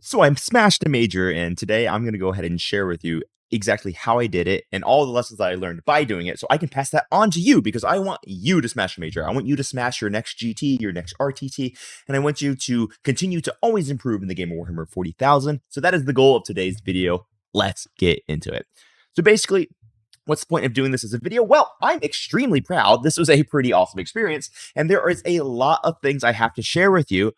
So I smashed a major, and today I'm going to go ahead and share with you exactly how I did it and all the lessons that I learned by doing it so I can pass that on to you because I want you to smash a major. I want you to smash your next GT, your next RTT, and I want you to continue to always improve in the game of Warhammer 40,000. So that is the goal of today's video. Let's get into it. So basically, what's the point of doing this as a video? Well, I'm extremely proud. This was a pretty awesome experience, and there is a lot of things I have to share with you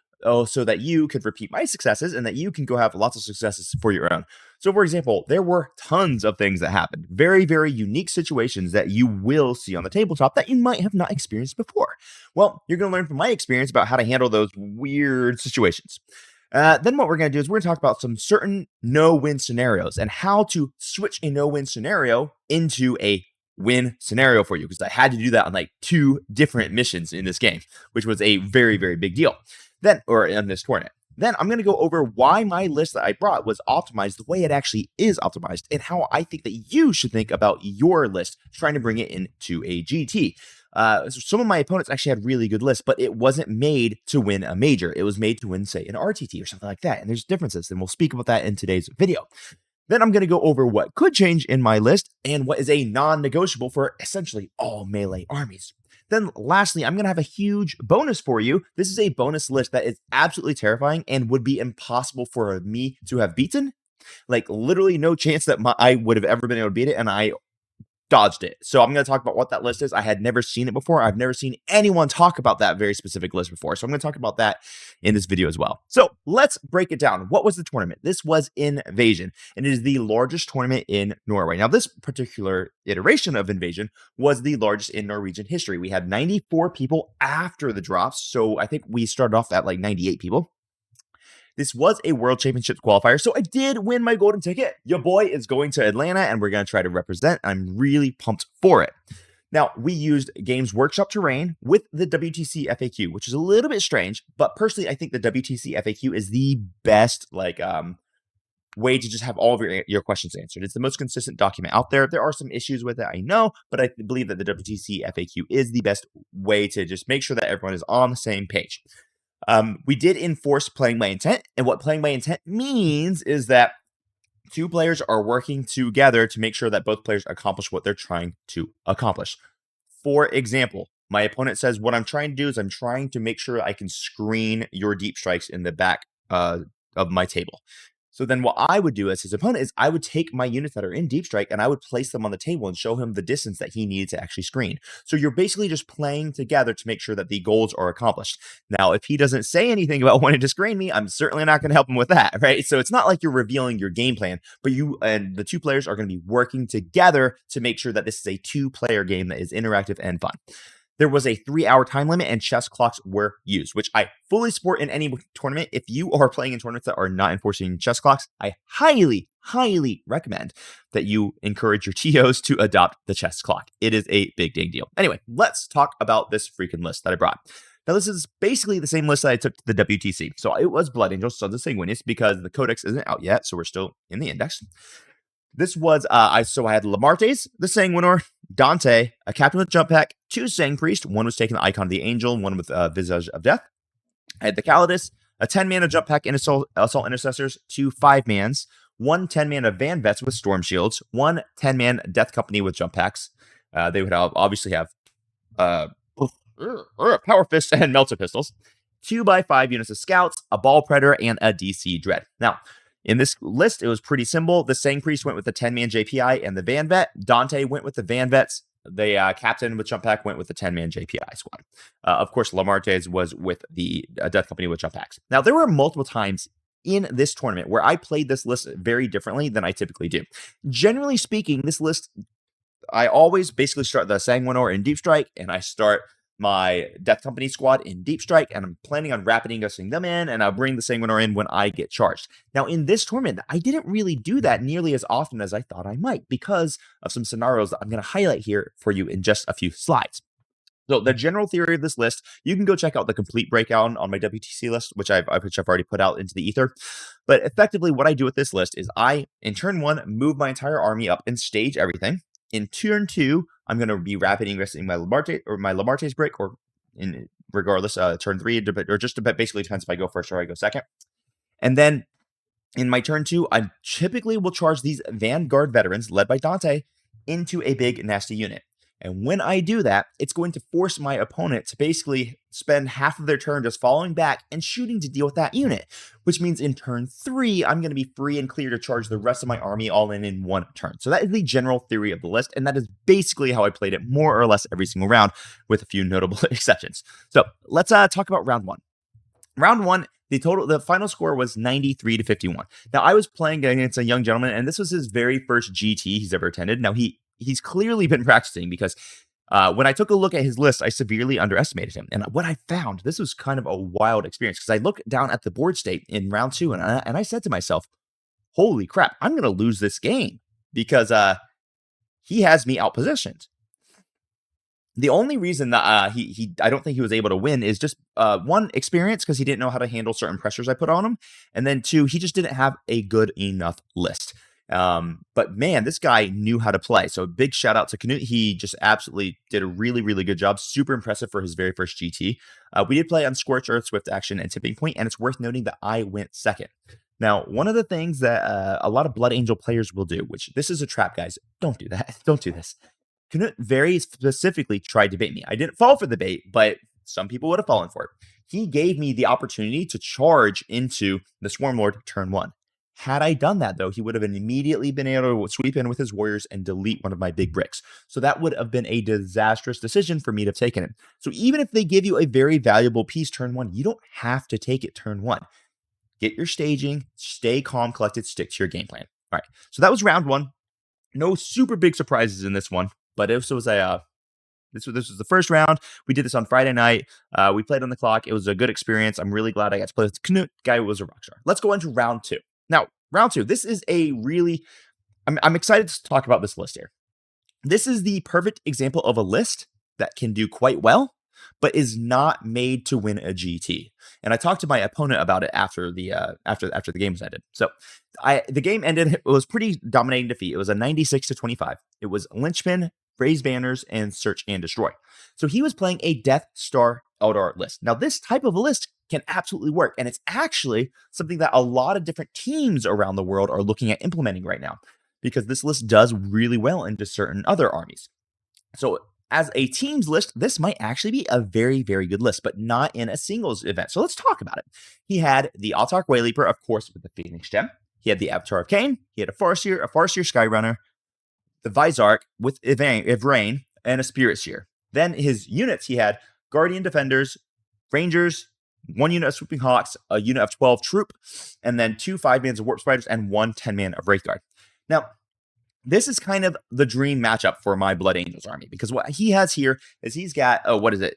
so that you can repeat my successes and that you can go have lots of successes for your own. So, for example, there were tons of things that happened, very, very unique situations that you will see on the tabletop that you might have not experienced before. Well, you're going to learn from my experience about how to handle those weird situations. Then what we're going to do is we're going to talk about some certain no-win scenarios and how to switch a no-win scenario into a win scenario for you, because I had to do that on like 2 different missions in this game, which was a very, very big deal. Or in this tournament. Then I'm going to go over why my list that I brought was optimized the way it actually is optimized and how I think that you should think about your list trying to bring it into a GT. Some of my opponents actually had really good lists, but it wasn't made to win a major. It was made to win, say, an RTT or something like that. And there's differences, and we'll speak about that in today's video. Then I'm going to go over what could change in my list and what is a non-negotiable for essentially all melee armies. Then lastly, I'm going to have a huge bonus for you. This is a bonus list that is absolutely terrifying and would be impossible for me to have beaten. Like literally no chance that I would have ever been able to beat it, and I dodged it. So I'm going to talk about what that list is. I had never seen it before. I've never seen anyone talk about that very specific list before. So I'm going to talk about that in this video as well. So let's break it down. What was the tournament? This was Invasion, and it is the largest tournament in Norway. Now, this particular iteration of Invasion was the largest in Norwegian history. We had 94 people after the drops. So I think we started off at like 98 people. This was a World Championships qualifier, so I did win my golden ticket. Your boy is going to Atlanta, and we're going to try to represent. I'm really pumped for it. Now, we used Games Workshop terrain with the WTC FAQ, which is a little bit strange, but personally, I think the WTC FAQ is the best, way to just have all of your questions answered. It's the most consistent document out there. There are some issues with it, I know, but I believe that the WTC FAQ is the best way to just make sure that everyone is on the same page. We did enforce playing by intent, and what playing by intent means is that 2 players are working together to make sure that both players accomplish what they're trying to accomplish. For example, my opponent says, what I'm trying to do is I'm trying to make sure I can screen your deep strikes in the back of my table. So then what I would do as his opponent is I would take my units that are in deep strike and I would place them on the table and show him the distance that he needed to actually screen. So you're basically just playing together to make sure that the goals are accomplished. Now, if he doesn't say anything about wanting to screen me, I'm certainly not going to help him with that, right? So it's not like you're revealing your game plan, but you and the 2 players are going to be working together to make sure that this is a 2-player game that is interactive and fun. There was a 3-hour time limit and chess clocks were used, which I fully support in any tournament. If you are playing in tournaments that are not enforcing chess clocks, I highly, highly recommend that you encourage your TOs to adopt the chess clock. It is a big, dang deal. Anyway, let's talk about this freaking list that I brought. Now, this is basically the same list that I took to the WTC. So it was Blood Angels, Sons of Sanguinius, because the Codex isn't out yet, so we're still in the index. This was, I had Lamartes, the Sanguinor, Dante, a captain with jump pack, 2 Sang Priest, one was taking the Icon of the Angel, one with Visage of Death. I had the Calidus, a 10-mana jump pack in Assault Intercessors, 2 5-mans, 1 10-mana Van Vets with Storm Shields, 1 10-man Death Company with jump packs. They would obviously have Power Fists and Melted Pistols, 2x5 units of Scouts, a Ball Predator, and a DC Dread. Now, in this list, it was pretty simple. The Sang Priest went with the 10-man JPI and the Van Vet. Dante went with the Van Vets. The captain with jump pack went with the 10-man JPI squad. Of course, Lamartes was with the Death Company with jump packs. Now, there were multiple times in this tournament where I played this list very differently than I typically do. Generally speaking, this list, I always basically start the Sanguinor in Deep Strike, and I start my Death Company squad in Deep Strike, and I'm planning on rapid ingressing them in, and I'll bring the Sanguinor in when I get charged. Now, in this tournament, I didn't really do that nearly as often as I thought I might because of some scenarios that I'm going to highlight here for you in just a few slides. So the general theory of this list, you can go check out the complete breakdown on my WTC list, which I've already put out into the ether. But effectively, what I do with this list is I, in turn 1, move my entire army up and stage everything. In turn 2, I'm going to be rapid ingressing my Lamarte's brick, or in regardless, turn 3, or just basically depends if I go first or I go second. And then In my turn 2, I typically will charge these Vanguard veterans, led by Dante, into a big nasty unit. And when I do that, it's going to force my opponent to basically spend half of their turn just falling back and shooting to deal with that unit, which means in turn 3, I'm going to be free and clear to charge the rest of my army all in one turn. So that is the general theory of the list, and that is basically how I played it more or less every single round, with a few notable exceptions. So let's talk about round 1. Round 1, the final score was 93 to 51. Now, I was playing against a young gentleman, and this was his very first GT he's ever attended. Now, he's clearly been practicing, because when I took a look at his list, I severely underestimated him. And what I found, this was kind of a wild experience, because I looked down at the board state in round 2, and I said to myself, holy crap, I'm going to lose this game, because he has me outpositioned. The only reason that I don't think he was able to win is just one, experience, because he didn't know how to handle certain pressures I put on him, and then 2, he just didn't have a good enough list. But man, this guy knew how to play. So big shout out to Canute. He just absolutely did a really, really good job. Super impressive for his very first GT. We did play on Scorch Earth, Swift Action, and Tipping Point, and it's worth noting that I went second. Now, one of the things that a lot of Blood Angel players will do, which this is a trap, guys. Don't do that. Don't do this. Canute very specifically tried to bait me. I didn't fall for the bait, but some people would have fallen for it. He gave me the opportunity to charge into the Swarm Lord turn 1. Had I done that, though, he would have immediately been able to sweep in with his warriors and delete one of my big bricks. So that would have been a disastrous decision for me to have taken it. So even if they give you a very valuable piece turn 1, you don't have to take it turn 1. Get your staging, stay calm, collected, stick to your game plan. All right, so that was round 1. No super big surprises in this one. But this was this was the first round. We did this on Friday night. We played on the clock. It was a good experience. I'm really glad I got to play with Canute. Guy was a rock star. Let's go into round 2. Now, round 2. This is a really, I'm excited to talk about this list here. This is the perfect example of a list that can do quite well, but is not made to win a GT. And I talked to my opponent about it after the game was ended. So the game ended. It was pretty dominating defeat. It was a 96 to 25. It was Lynchpin, Raise Banners, and Search and Destroy. So he was playing a Death Star Eldar list. Now, this type of a list can absolutely work, and it's actually something that a lot of different teams around the world are looking at implementing right now, because this list does really well into certain other armies. So as a teams list, this might actually be a very, very good list, but not in a singles event. So let's talk about it. He had the Autarch Wayleaper, of course, with the Phoenix Gem. He had the Avatar of Cain. He had a Farseer Skyrunner, the Vizarch with Ivrain, and a Spirit Seer. Then his units, he had Guardian Defenders, Rangers, 1 unit of Swooping Hawks, a unit of 12 Troop, and then 2 5-mans of Warp Spiders, and 1 10-man of Wraithguard. Now, this is kind of the dream matchup for my Blood Angels army, because what he has here is he's got,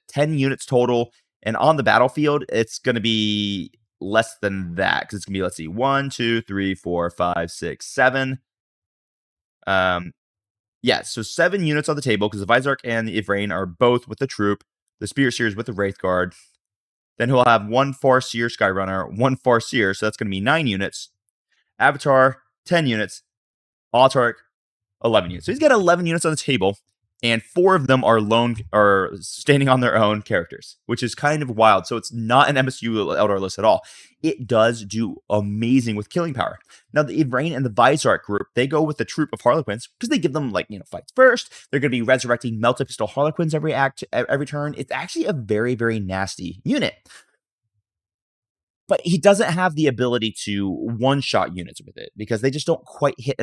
10 units total, and on the battlefield, it's going to be less than that, because it's going to be, let's see, 1, 2, 3, 4, 5, 6, 7. So 7 units on the table, because the Vizarch and the Ivrain are both with the Troop, the Spirit Seer is with the Wraithguard. Then he'll have 1 Farseer Skyrunner, 1 Farseer, so that's going to be 9 units. Avatar, 10 units. Autarch, 11 units. So he's got 11 units on the table, and 4 of them are standing on their own characters, which is kind of wild. So it's not an MSU Eldar list at all. It does do amazing with killing power. Now, the Ivrain and the Vizarch group, they go with the Troop of Harlequins, because they give them, fights first. They're going to be resurrecting Melta Pistol Harlequins every turn. It's actually a very, very nasty unit. But he doesn't have the ability to one-shot units with it, because they just don't quite hit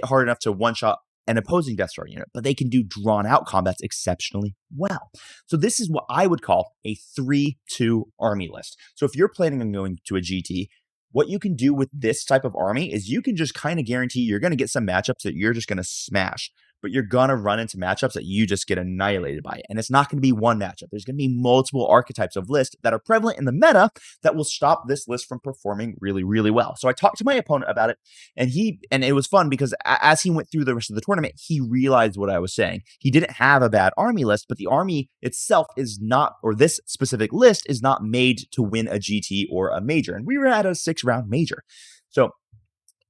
hard enough to one-shot an opposing Death Star unit, but they can do drawn-out combats exceptionally well. So this is what I would call a 3-2 army list. So if you're planning on going to a GT, what you can do with this type of army is you can just kind of guarantee you're going to get some matchups that you're just going to smash, but you're going to run into matchups that you just get annihilated by. And it's not going to be one matchup. There's going to be multiple archetypes of list that are prevalent in the meta that will stop this list from performing really, really well. So I talked to my opponent about it, and it was fun, because as he went through the rest of the tournament, he realized what I was saying. He didn't have a bad army list, but the army itself is not, or this specific list is not made to win a GT or a major. And we were at a 6-round major. So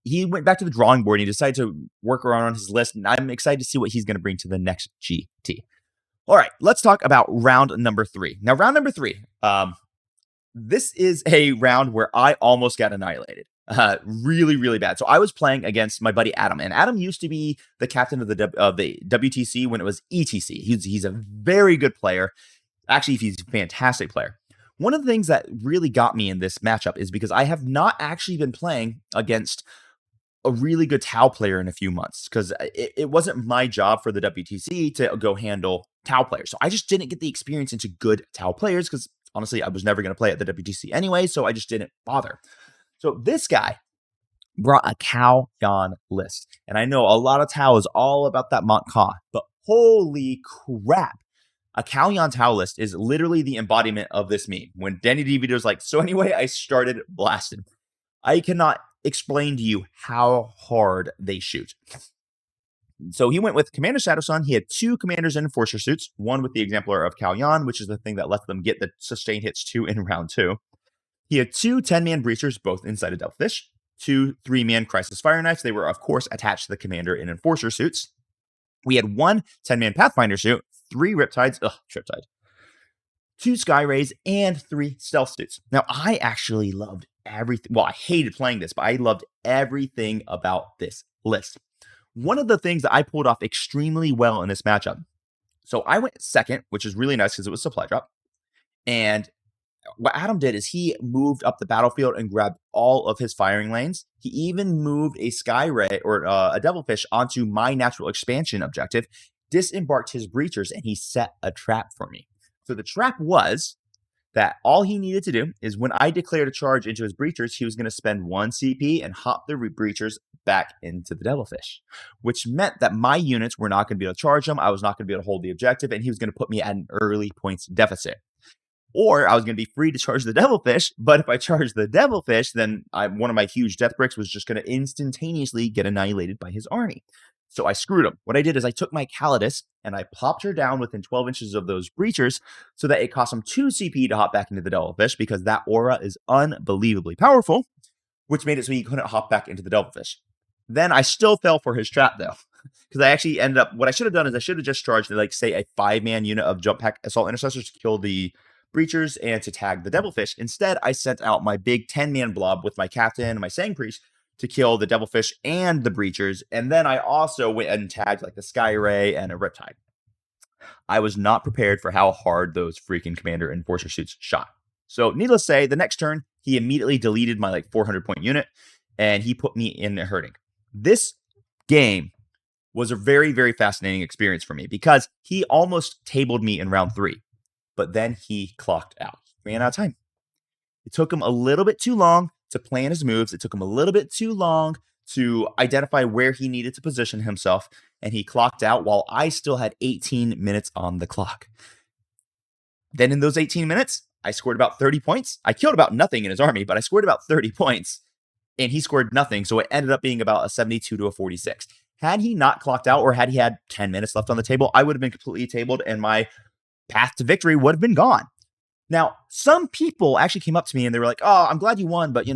he went back to the drawing board, and he decided to work around on his list, and I'm excited to see what he's going to bring to the next GT. All right, let's talk about round number 3. Now, round number 3, this is a round where I almost got annihilated. Really, really bad. So I was playing against my buddy Adam, and Adam used to be the captain of the WTC when it was ETC. He's a very good player. Actually, he's a fantastic player. One of the things that really got me in this matchup is because I have not actually been playing against a really good Tau player in a few months, because it wasn't my job for the WTC to go handle Tau players. So I just didn't get the experience into good Tau players because honestly, I was never going to play at the WTC anyway, so I just didn't bother. So this guy brought a Cao Yan list. And I know a lot of Tau is all about that Montcalm, but holy crap. A Cao Yan Tau list is literally the embodiment of this meme. When Danny DeVito's like, so anyway, I started blasting. I cannot explain to you how hard they shoot. So he went with Commander Shadowsun. He had 2 Commanders in Enforcer suits, one with the Exemplar of Cao Yan, which is the thing that lets them get the sustained hits 2 in round 2. He had 2 10-man Breachers, both inside of Devilfish, 2 3-man Crisis Fire Knights. They were, of course, attached to the Commander in Enforcer suits. We had 1 10-man Pathfinder suit, 3 Riptides, Triptide, 2 Sky Rays, and 3 Stealth suits. Now, I actually loved everything. Well, I hated playing this, but I loved everything about this list. One of the things that I pulled off extremely well in this matchup, so I went second, which is really nice because it was supply drop. And what Adam did is he moved up the battlefield and grabbed all of his firing lanes. He even moved a Sky Ray or a Devilfish onto my natural expansion objective, disembarked his Breachers, and he set a trap for me. So the trap was that all he needed to do is when I declared a charge into his Breachers, he was going to spend 1 CP and hop the Breachers back into the Devilfish, which meant that my units were not going to be able to charge him. I was not going to be able to hold the objective, and he was going to put me at an early points deficit. Or I was going to be free to charge the Devilfish, but if I charged the Devilfish, then one of my huge death bricks was just going to instantaneously get annihilated by his army. So I screwed him. What I did is I took my Calidus and I popped her down within 12 inches of those Breachers so that it cost him 2 CP to hop back into the Devilfish because that aura is unbelievably powerful, which made it so he couldn't hop back into the Devilfish. Then I still fell for his trap though, because I actually ended up, what I should have done is I should have just charged like say a 5-man unit of Jump Pack Assault Intercessors to kill the Breachers and to tag the Devilfish. Instead, I sent out my big 10-man blob with my Captain and my Sang Priest to kill the Devilfish and the Breachers, and then I also went and tagged like the Sky Ray and a Riptide. I was not prepared for how hard those freaking Commander Enforcer suits shot. So needless to say, the next turn, he immediately deleted my like 400-point unit, and he put me in a hurting. This game was a very, very fascinating experience for me because he almost tabled me in round 3, but then he clocked out. Ran out of time. It took him a little bit too long to plan his moves. It took him a little bit too long to identify where he needed to position himself, and he clocked out while I still had 18 minutes on the clock. Then in those 18 minutes, I scored about 30 points. I killed about nothing in his army, but I scored about 30 points, and he scored nothing, so it ended up being about a 72 to a 46. Had he not clocked out, or had he had 10 minutes left on the table, I would have been completely tabled, and my path to victory would have been gone. Now, some people actually came up to me and they were like, oh, I'm glad you won, but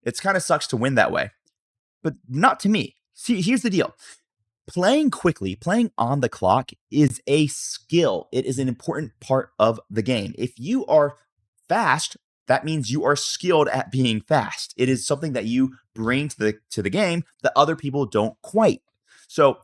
it's kind of sucks to win that way. But not to me. See, here's the deal. Playing quickly, playing on the clock is a skill. It is an important part of the game. If you are fast, that means you are skilled at being fast. It is something that you bring to the game that other people don't quite. So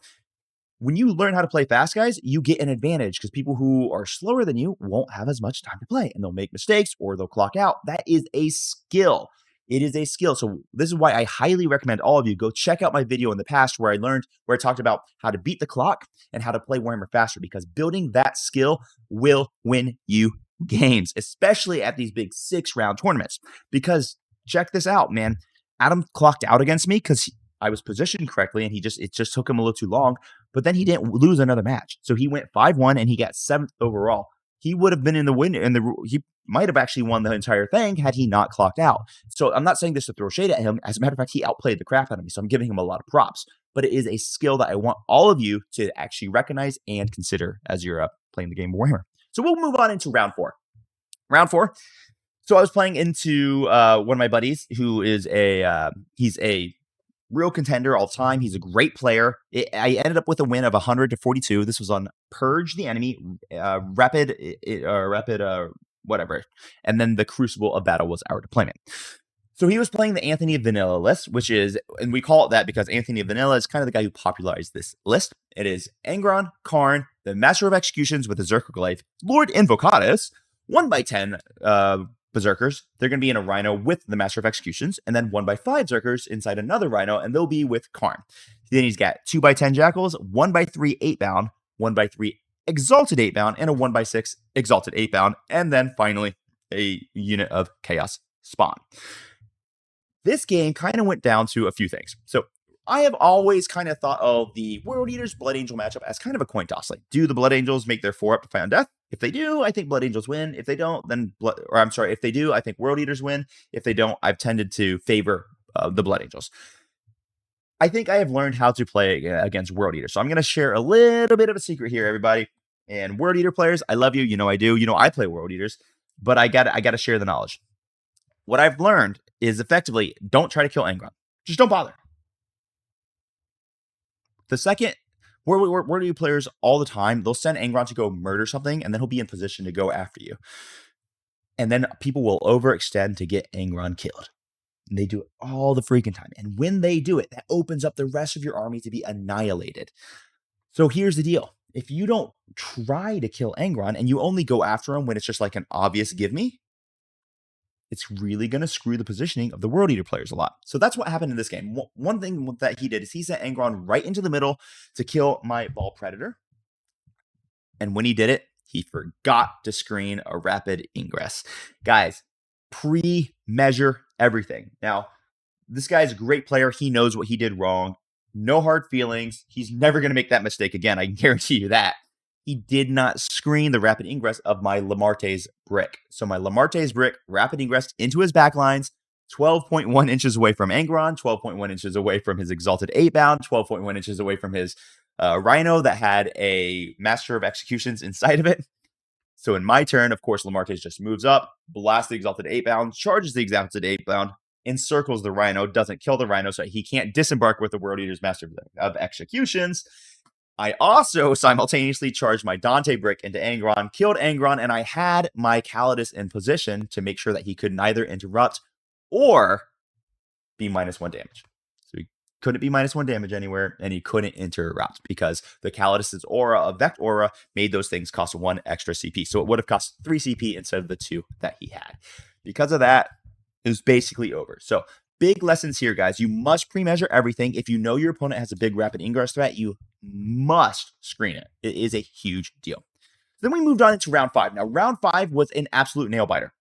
when you learn how to play fast, guys, you get an advantage because people who are slower than you won't have as much time to play and they'll make mistakes or they'll clock out. That is a skill. It is a skill. So this is why I highly recommend all of you go check out my video in the past where I talked about how to beat the clock and how to play Warhammer faster, because building that skill will win you games, especially at these big 6-round tournaments. Because check this out, man. Adam clocked out against me because I was positioned correctly, and it just took him a little too long. But then he didn't lose another match, so he went 5-1 and he got 7th overall. He would have been in the win, and he might have actually won the entire thing had he not clocked out. So I'm not saying this to throw shade at him. As a matter of fact, he outplayed the crap out of me, so I'm giving him a lot of props. But it is a skill that I want all of you to actually recognize and consider as you're playing the game of Warhammer. So we'll move on into round 4. Round 4. So I was playing into one of my buddies who is he's a real contender all time. He's a great player. I ended up with a win of 100 to 42. This was on Purge the Enemy, Rapid, whatever. And then the Crucible of Battle was our deployment. So he was playing the Anthony of Vanilla list, which is, and we call it that because Anthony of Vanilla is kind of the guy who popularized this list. It is Angron, Karn, the Master of Executions with the Zerker Glaive, Lord Invocatus, 1x10 Berserkers. They're going to be in a Rhino with the Master of Executions, and then 1x5 Zerkers inside another Rhino, and they'll be with Karn. Then he's got 2x10 Jackals, 1x3 8-bound, 1x3 Exalted 8-bound, and a 1x6 Exalted 8-bound, and then finally a unit of Chaos Spawn. This game kind of went down to a few things. So I have always kind of thought of the World Eaters Blood Angel matchup as kind of a coin toss. Like, do the Blood Angels make their 4-up to fight on death? If they do, I think Blood Angels win. If they don't, then if they do, I think World Eaters win. If they don't, I've tended to favor the Blood Angels. I think I have learned how to play against World Eaters. So I'm going to share a little bit of a secret here, everybody. And World Eater players, I love you. You know I do. You know I play World Eaters, but I got to share the knowledge. What I've learned is effectively don't try to kill Angron. Just don't bother. The second, World Eater players all the time, they'll send Angron to go murder something, and then he'll be in position to go after you. And then people will overextend to get Angron killed. And they do it all the freaking time. And when they do it, that opens up the rest of your army to be annihilated. So here's the deal. If you don't try to kill Angron and you only go after him when it's just like an obvious give me, it's really going to screw the positioning of the World Eater players a lot. So that's what happened in this game. One thing that he did is he sent Angron right into the middle to kill my Ball Predator. And when he did it, he forgot to screen a rapid ingress. Guys, pre-measure everything. Now, this guy's a great player. He knows what he did wrong. No hard feelings. He's never going to make that mistake again. I can guarantee you that. He did not screen the rapid ingress of my Lamarte's brick. So my Lamarte's brick rapid ingress into his backlines, 12.1 inches away from Angron, 12.1 inches away from his Exalted 8-bound, 12.1 inches away from his Rhino that had a Master of Executions inside of it. So in my turn, of course, Lamarte's just moves up, blasts the Exalted 8-bound, charges the Exalted 8-bound, encircles the Rhino, doesn't kill the Rhino, so he can't disembark with the World Eater's Master of Executions. I also simultaneously charged my Dante brick into Angron, killed Angron, and I had my Calidus in position to make sure that he could neither interrupt or be -1 damage. So he couldn't be -1 damage anywhere, and he couldn't interrupt because the Calidus's aura of Vect Aura made those things cost 1 extra CP. So it would have cost 3 CP instead of the 2 that he had. Because of that, it was basically over. So big lessons here, guys. You must pre-measure everything. If you know your opponent has a big rapid ingress threat, you must screen it. It is a huge deal. Then we moved on into round 5. Now, round 5 was an absolute nail biter.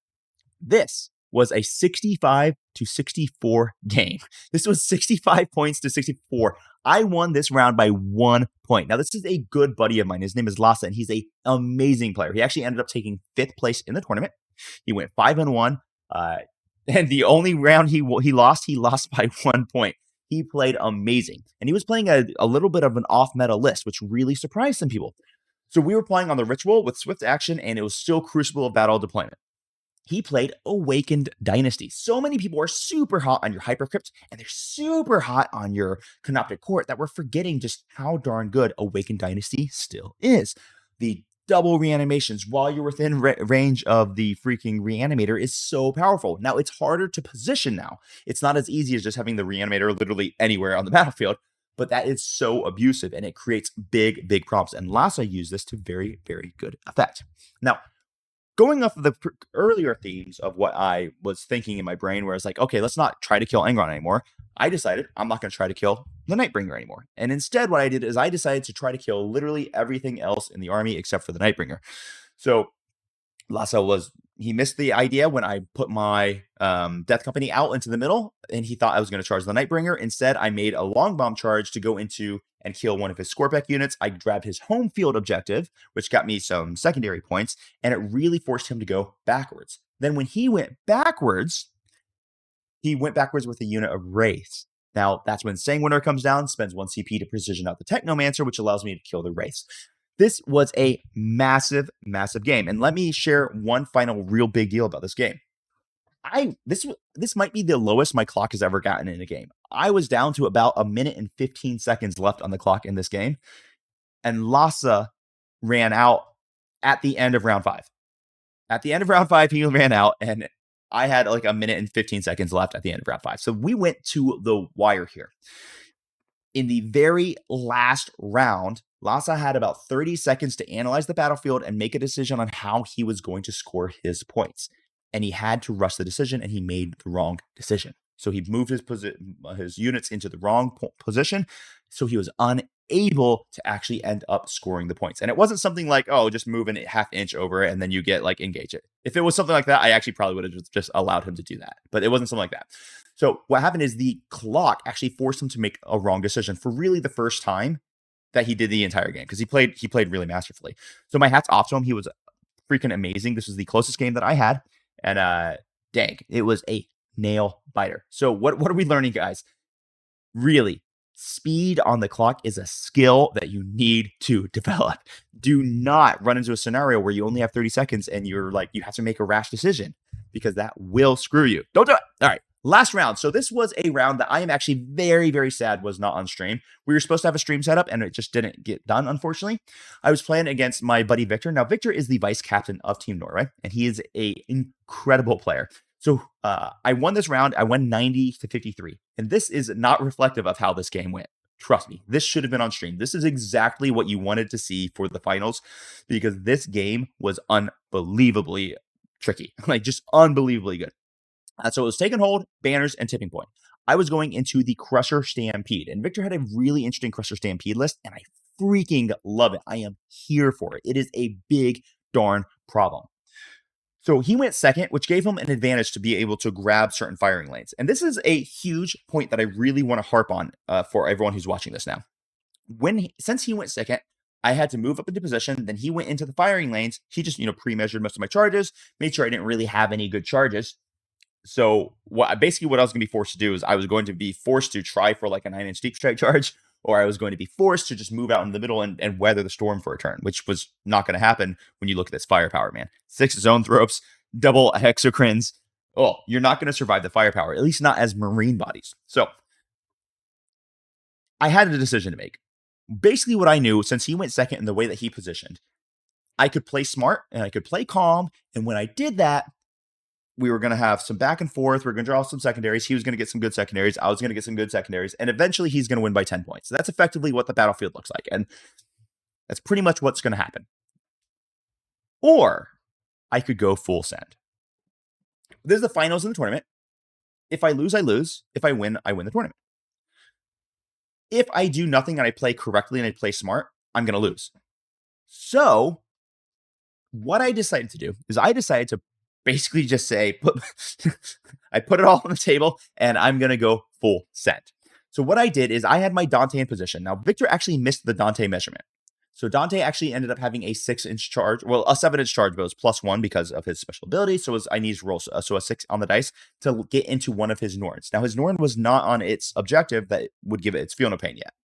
This was a 65-64 game. This was 65 points to 64. I won this round by 1 point. Now, this is a good buddy of mine. His name is Lassa, and he's an amazing player. He actually ended up taking 5th place in the tournament. He went 5-1. And the only round he lost by 1 point. He played amazing. And he was playing a little bit of an off-meta list, which really surprised some people. So we were playing on the Ritual with Swift Action, and it was still Crucible of Battle deployment. He played Awakened Dynasty. So many people are super hot on your Hypercrypt, and they're super hot on your Canoptic Court that we're forgetting just how darn good Awakened Dynasty still is. The double reanimations while you're within range of the freaking reanimator is so powerful. Now, it's harder to position now. It's not as easy as just having the reanimator literally anywhere on the battlefield, but that is so abusive, and it creates big, big problems. And Lassa used this to very, very good effect. Now, going off of the earlier themes of what I was thinking in my brain, where it's like, okay, let's not try to kill Angron anymore. I decided I'm not going to try to kill the Nightbringer anymore. And instead, what I did is I decided to try to kill literally everything else in the army except for the Nightbringer. So Lassa he missed the idea when I put my Death Company out into the middle, and he thought I was going to charge the Nightbringer. Instead, I made a long bomb charge to go into and kill one of his Scorpec units. I grabbed his home field objective, which got me some secondary points, and it really forced him to go backwards. Then when he went backwards with a unit of Wraiths. Now, that's when Sanguinary comes down, spends 1 CP to precision out the Technomancer, which allows me to kill the Wraiths. This was a massive, massive game. And let me share one final real big deal about this game. This might be the lowest my clock has ever gotten in a game. I was down to about 1 minute and 15 seconds left on the clock in this game, and Lassa ran out at the end of round 5. At the end of round 5, he ran out, and I had like a minute and 15 seconds left at the end of round 5. So we went to the wire here. In the very last round, Lhasa had about 30 seconds to analyze the battlefield and make a decision on how he was going to score his points. And he had to rush the decision, and he made the wrong decision. So he moved his units into the wrong position, so he was unable to actually end up scoring the points. And it wasn't something like, oh, just move a half inch over it and then you get like engage it. If it was something like that, I actually probably would have just allowed him to do that. But it wasn't something like that. So what happened is the clock actually forced him to make a wrong decision for really the first time that he did the entire game, because he played really masterfully. So my hat's off to him. He was freaking amazing. This was the closest game that I had, and dang, it was a nail biter. So what are we learning, guys? Really, speed on the clock is a skill that you need to develop. Do not run into a scenario where you only have 30 seconds and you're like, you have to make a rash decision, because that will screw you. Don't do it. All right. Last round. So this was a round that I am actually very, very sad was not on stream. We were supposed to have a stream set up and it just didn't get done, unfortunately. I was playing against my buddy Victor. Now, Victor is the vice captain of Team Norway, and he is an incredible player. So I won this round. I won 90-53. And this is not reflective of how this game went. Trust me, this should have been on stream. This is exactly what you wanted to see for the finals, because this game was unbelievably tricky, like just unbelievably good. So it was Take and Hold, Banners, and Tipping Point. I was going into the Crusher Stampede, and Victor had a really interesting Crusher Stampede list, and I freaking love it. I am here for it. It is a big darn problem. So he went second, which gave him an advantage to be able to grab certain firing lanes. And this is a huge point that I really want to harp on for everyone who's watching this now. Since he went second, I had to move up into position. Then he went into the firing lanes. He just, pre-measured most of my charges, made sure I didn't really have any good charges. So what I was going to be forced to do is I was going to be forced to try for like a 9-inch deep strike charge, or I was going to be forced to just move out in the middle and weather the storm for a turn, which was not going to happen when you look at this firepower, man. 6 zone ropes, double hexacrins. Oh, you're not going to survive the firepower, at least not as marine bodies. So I had a decision to make. Basically what I knew, since he went second in the way that he positioned, I could play smart and I could play calm. And when I did that, we were going to have some back and forth. We are going to draw some secondaries. He was going to get some good secondaries. I was going to get some good secondaries. And eventually he's going to win by 10 points. So that's effectively what the battlefield looks like. And that's pretty much what's going to happen. Or I could go full send. This is the finals in the tournament. If I lose, I lose. If I win the tournament. If I do nothing and I play correctly and I play smart, I'm going to lose. So what I decided to do is I decided to basically just say, I put it all on the table and I'm going to go full send. So what I did is I had my Dante in position. Now, Victor actually missed the Dante measurement. So Dante actually ended up having a 6-inch charge, well, a 7-inch charge, but it was +1 because of his special ability. So I needed to roll a 6 on the dice to get into one of his Norns. Now, his Norn was not on its objective that would give it its Feel No Pain yet.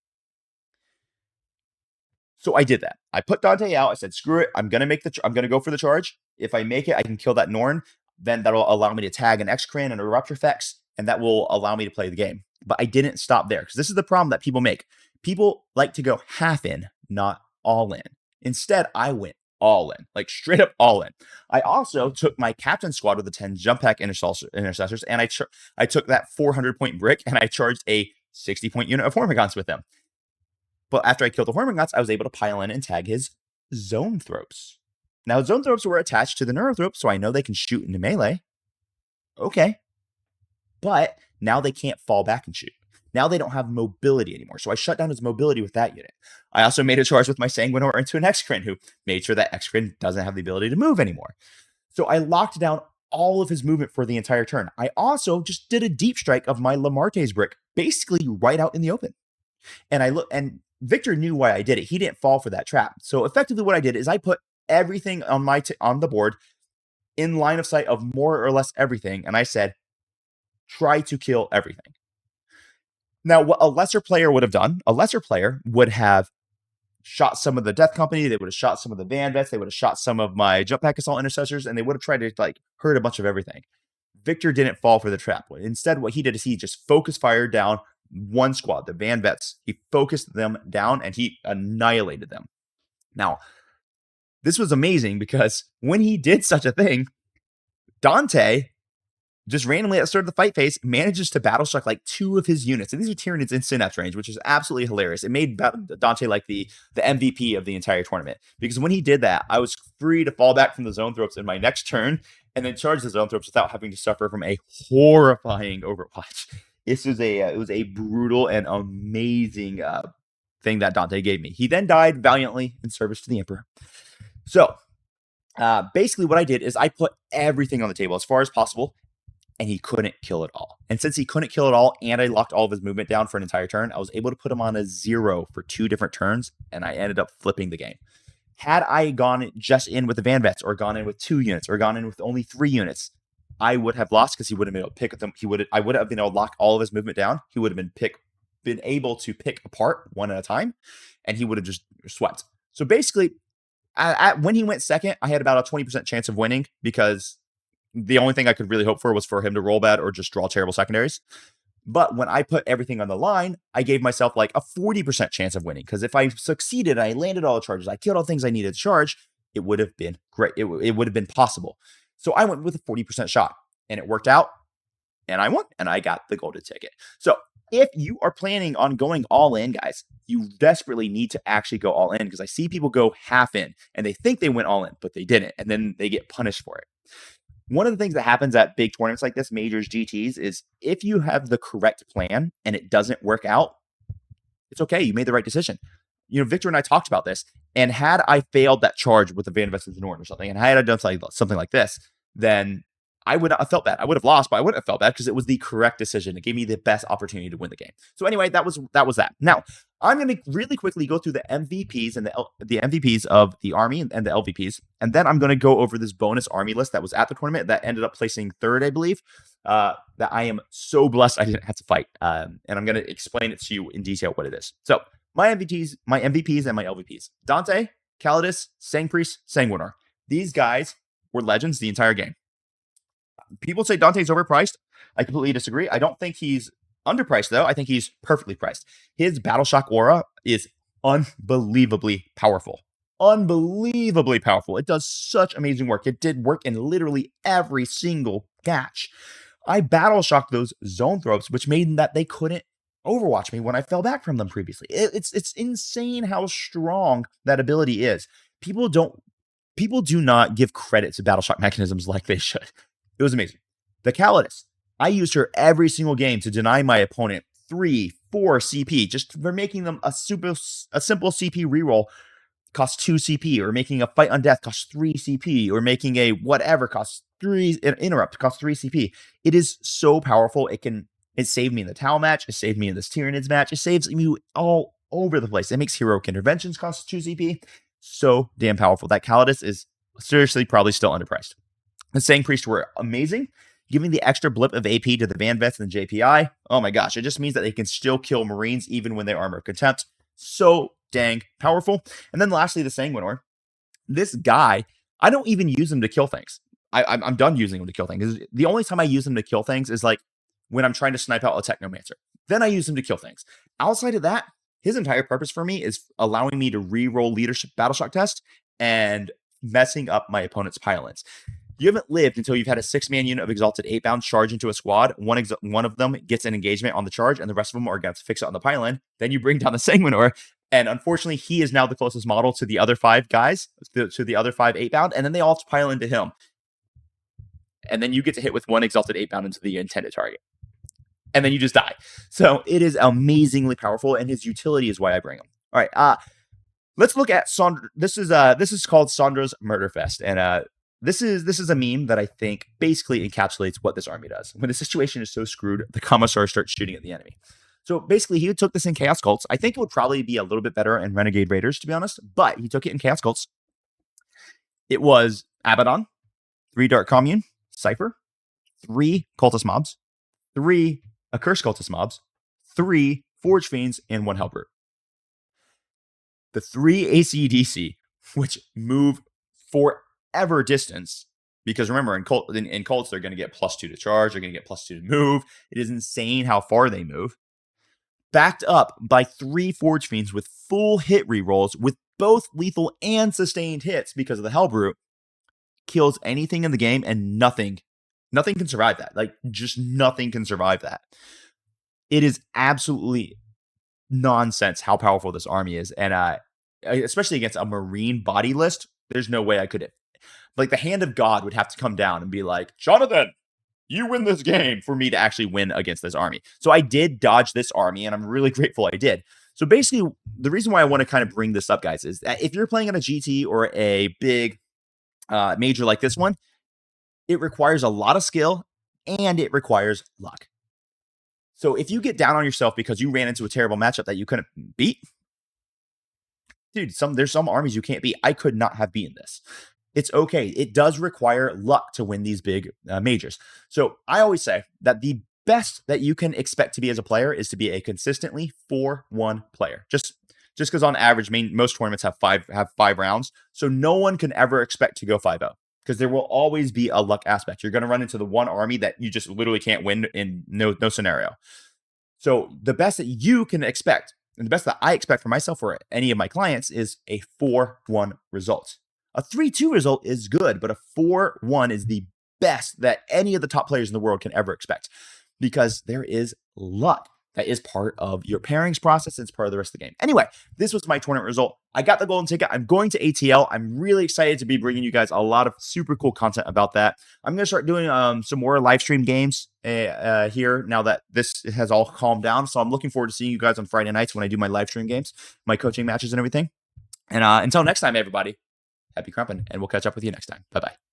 So I did that. I put Dante out. I said, screw it. I'm going to go for the charge. If I make it, I can kill that Norn. Then that'll allow me to tag an X-Cran and a Rupture Effects, and that will allow me to play the game. But I didn't stop there, because this is the problem that people make. People like to go half in, not all in. Instead, I went all in, like straight up all in. I also took my captain squad with the 10 jump pack intercessors, and I took that 400-point brick, and I charged a 60-point unit of Hormagaunts with them. But after I killed the Hormagaunts, I was able to pile in and tag his Zonethropes. Now, Zonethropes were attached to the Neurothropes, so I know they can shoot into melee. Okay. But now they can't fall back and shoot. Now they don't have mobility anymore, so I shut down his mobility with that unit. I also made a charge with my Sanguinor into an X-Cran, who made sure that X-Cran doesn't have the ability to move anymore. So I locked down all of his movement for the entire turn. I also just did a deep strike of my Lamarte's brick, basically right out in the open. And Victor knew why I did it. He didn't fall for that trap. So effectively what I did is I put everything on on the board in line of sight of more or less everything. And I said, try to kill everything. Now, what a lesser player would have done, a lesser player would have shot some of the Death Company. They would have shot some of the Van Vets. They would have shot some of my Jump Pack Assault Intercessors, and they would have tried to hurt a bunch of everything. Victor didn't fall for the trap. Instead, what he did is he just focus fired down one squad, the Van Vets. He focused them down and he annihilated them. Now, this was amazing because when he did such a thing, Dante just randomly at the start of the fight phase, manages to battle shock like 2 of his units. And these are Tyranids in synapse range, which is absolutely hilarious. It made Dante like the MVP of the entire tournament. Because when he did that, I was free to fall back from the zone throws in my next turn and then charge the zone throws without having to suffer from a horrifying Overwatch. It was a brutal and amazing thing that Dante gave me. He then died valiantly in service to the Emperor. So basically what I did is I put everything on the table as far as possible, and he couldn't kill it all. And since he couldn't kill it all, and I locked all of his movement down for an entire turn, I was able to put him on a 0 for 2 different turns, and I ended up flipping the game. Had I gone just in with the Van Vets, or gone in with 2 units, or gone in with only 3 units, I would have lost because he would have been able to pick them. I would have been able to lock all of his movement down. He would have been able to pick apart one at a time, and he would have just swept. So basically, when he went second, I had about a 20% chance of winning because the only thing I could really hope for was for him to roll bad or just draw terrible secondaries. But when I put everything on the line, I gave myself like a 40% chance of winning. Because if I succeeded, I landed all the charges, I killed all the things I needed to charge, it would have been great. It would have been possible. So I went with a 40% shot, and it worked out, and I won, and I got the golden ticket. So if you are planning on going all in, guys, you desperately need to actually go all in, because I see people go half in, and they think they went all in, but they didn't, and then they get punished for it. One of the things that happens at big tournaments like this, majors, GTs, is if you have the correct plan and it doesn't work out, it's okay. You made the right decision. Victor and I talked about this, and had I failed that charge with the Van Vested Nord or something, and had I done something like this, then I would not have felt bad. I would have lost, but I wouldn't have felt bad because it was the correct decision. It gave me the best opportunity to win the game. So anyway, that was that. Now, I'm going to really quickly go through the MVPs and the MVPs of the army and the LVPs, and then I'm going to go over this bonus army list that was at the tournament that ended up placing 3rd, I believe, that I am so blessed I didn't have to fight. And I'm going to explain it to you in detail what it is. So my MVPs and my LVPs. Dante, Calidus, Sangpriest, Sanguinar. These guys were legends the entire game. People say Dante's overpriced. I completely disagree. I don't think he's underpriced, though. I think he's perfectly priced. His Battle Shock aura is unbelievably powerful. Unbelievably powerful. It does such amazing work. It did work in literally every single catch. I Battle Shocked those zone throws, which made that they couldn't Overwatch me when I fell back from them previously. It's insane how strong that ability is. People do not give credit to Battle Shock mechanisms like they should. It was amazing. The Calidus, I used her every single game to deny my opponent 3, 4 CP, just for making them a simple CP reroll costs 2 CP, or making a fight on death costs 3 CP, or making a whatever costs 3 interrupt costs 3 CP. It is so powerful. It saved me in the Tau match. It saved me in this Tyranids match. It saves me all over the place. It makes heroic interventions cost 2 CP. So damn powerful. That Calidus is seriously probably still underpriced. The Sangpriest were amazing, giving the extra blip of AP to the Van Vets and the JPI. Oh my gosh, it just means that they can still kill Marines even when they armor contempt. So dang powerful. And then lastly, the Sanguinar. This guy, I don't even use him to kill things. I'm done using him to kill things. The only time I use him to kill things is like when I'm trying to snipe out a Technomancer. Then I use him to kill things. Outside of that, his entire purpose for me is allowing me to re-roll leadership battle shock test and messing up my opponent's pile-ins. You haven't lived until you've had a 6-man unit of Exalted 8-bound charge into a squad. One of them gets an engagement on the charge, and the rest of them are going to fix it on the pile-in. Then you bring down the Sanguinar, and unfortunately, he is now the closest model to the other 5 guys, to the other 5 8-bound, and then they all have to pile into him. And then you get to hit with 1 Exalted 8-bound into the intended target. And then you just die. So it is amazingly powerful, and his utility is why I bring him. All right, let's look at Sandra. This is called Sandra's Murder Fest, and this is a meme that I think basically encapsulates what this army does. When the situation is so screwed, the Commissar starts shooting at the enemy. So basically, he took this in Chaos Cults. I think it would probably be a little bit better in Renegade Raiders, to be honest, but he took it in Chaos Cults. It was Abaddon, 3 Dark Commune, Cypher, 3 Cultist Mobs, 3 Accursed Cultist Mobs, 3 Forge Fiends, and 1 Hellbrute. The 3 ACDC, which move forever distance, because remember, in cults, they're going to get +2 to charge, they're going to get +2 to move. It is insane how far they move. Backed up by 3 Forge Fiends with full hit rerolls with both lethal and sustained hits because of the Hellbrute, kills anything in the game and nothing Nothing can survive that. Like, just nothing can survive that. It is absolutely nonsense how powerful this army is. And especially against a Marine body list, there's no way I could. Like, the hand of God would have to come down and be like, Jonathan, you win this game for me to actually win against this army. So I did dodge this army, and I'm really grateful I did. So basically, the reason why I want to kind of bring this up, guys, is that if you're playing on a GT or a big major like this one, it requires a lot of skill and it requires luck. So if you get down on yourself because you ran into a terrible matchup that you couldn't beat, dude, there's some armies you can't beat. I could not have beaten this. It's okay. It does require luck to win these big majors. So I always say that the best that you can expect to be as a player is to be a consistently 4-1 player. Just because on average, most tournaments have five rounds. So no one can ever expect to go 5-0 because there will always be a luck aspect. You're going to run into the one army that you just literally can't win in no scenario. So the best that you can expect, and the best that I expect for myself or any of my clients, is a 4-1 result. A 3-2 result is good, but a 4-1 is the best that any of the top players in the world can ever expect because there is luck. That is part of your pairings process. It's part of the rest of the game. Anyway, this was my tournament result. I got the golden ticket. I'm going to ATL. I'm really excited to be bringing you guys a lot of super cool content about that. I'm going to start doing some more live stream games here now that this has all calmed down. So I'm looking forward to seeing you guys on Friday nights when I do my live stream games, my coaching matches and everything. And until next time, everybody, happy crumping, and we'll catch up with you next time. Bye-bye.